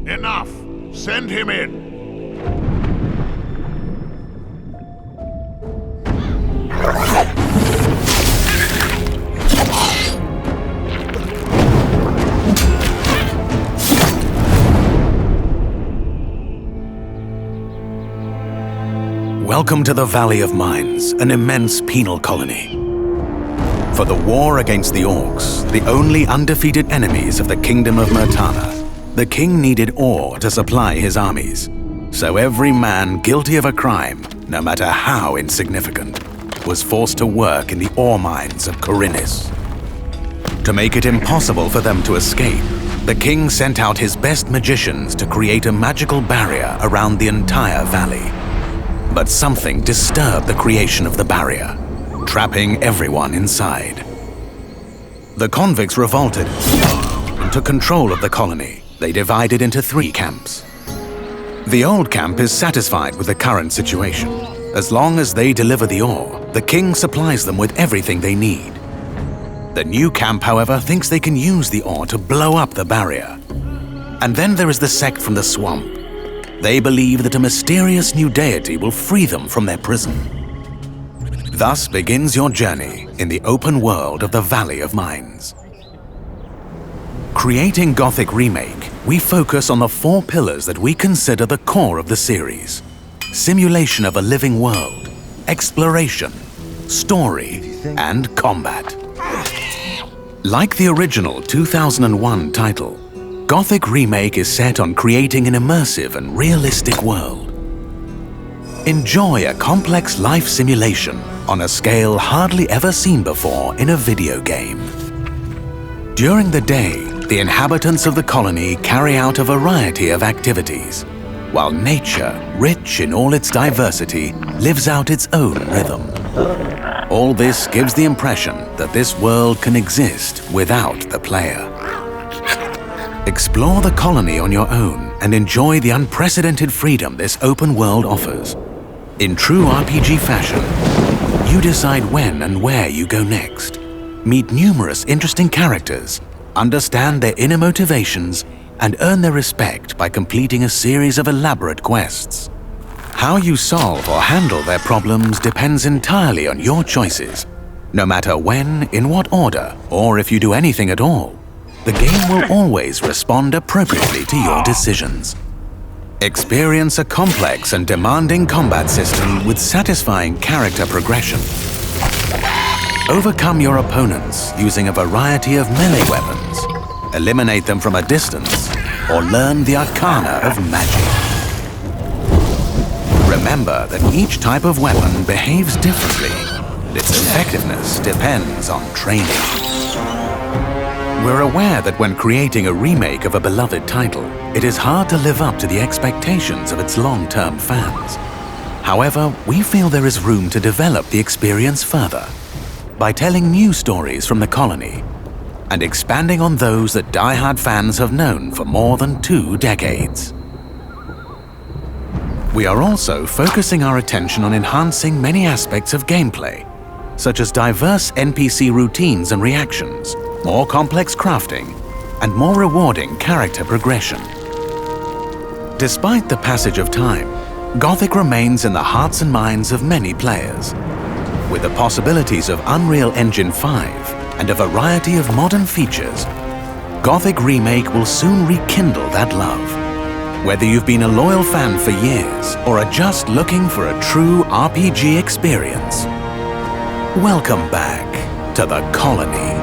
Enough! Send him in! Welcome to the Valley of Mines, an immense penal colony. For the war against the Orcs, the only undefeated enemies of the Kingdom of Murtana, the king needed ore to supply his armies. So every man guilty of a crime, no matter how insignificant, was forced to work in the ore mines of Khorinis. To make it impossible for them to escape, the king sent out his best magicians to create a magical barrier around the entire valley. But something disturbed the creation of the barrier, trapping everyone inside. The convicts revolted and took control of the colony. They divided into 3 camps. The old camp is satisfied with the current situation. As long as they deliver the ore, the king supplies them with everything they need. The new camp, however, thinks they can use the ore to blow up the barrier. And then there is the sect from the swamp. They believe that a mysterious new deity will free them from their prison. Thus begins your journey in the open world of the Valley of Mines. Creating Gothic Remake, we focus on the 4 pillars that we consider the core of the series: simulation of a living world, exploration, story, and combat. Like the original 2001 title, Gothic Remake is set on creating an immersive and realistic world. Enjoy a complex life simulation on a scale hardly ever seen before in a video game. During the day, the inhabitants of the colony carry out a variety of activities, while nature, rich in all its diversity, lives out its own rhythm. All this gives the impression that this world can exist without the player. Explore the colony on your own and enjoy the unprecedented freedom this open world offers. In true RPG fashion, you decide when and where you go next. Meet numerous interesting characters, understand their inner motivations, and earn their respect by completing a series of elaborate quests. How you solve or handle their problems depends entirely on your choices, no matter when, in what order, or if you do anything at all. The game will always respond appropriately to your decisions. Experience a complex and demanding combat system with satisfying character progression. Overcome your opponents using a variety of melee weapons, eliminate them from a distance, or learn the arcana of magic. Remember that each type of weapon behaves differently, and its effectiveness depends on training. We're aware that when creating a remake of a beloved title, it is hard to live up to the expectations of its long-term fans. However, we feel there is room to develop the experience further by telling new stories from the colony and expanding on those that die-hard fans have known for more than 2 decades. We are also focusing our attention on enhancing many aspects of gameplay, such as diverse NPC routines and reactions, more complex crafting, and more rewarding character progression. Despite the passage of time, Gothic remains in the hearts and minds of many players. With the possibilities of Unreal Engine 5 and a variety of modern features, Gothic Remake will soon rekindle that love. Whether you've been a loyal fan for years or are just looking for a true RPG experience, welcome back to the colony.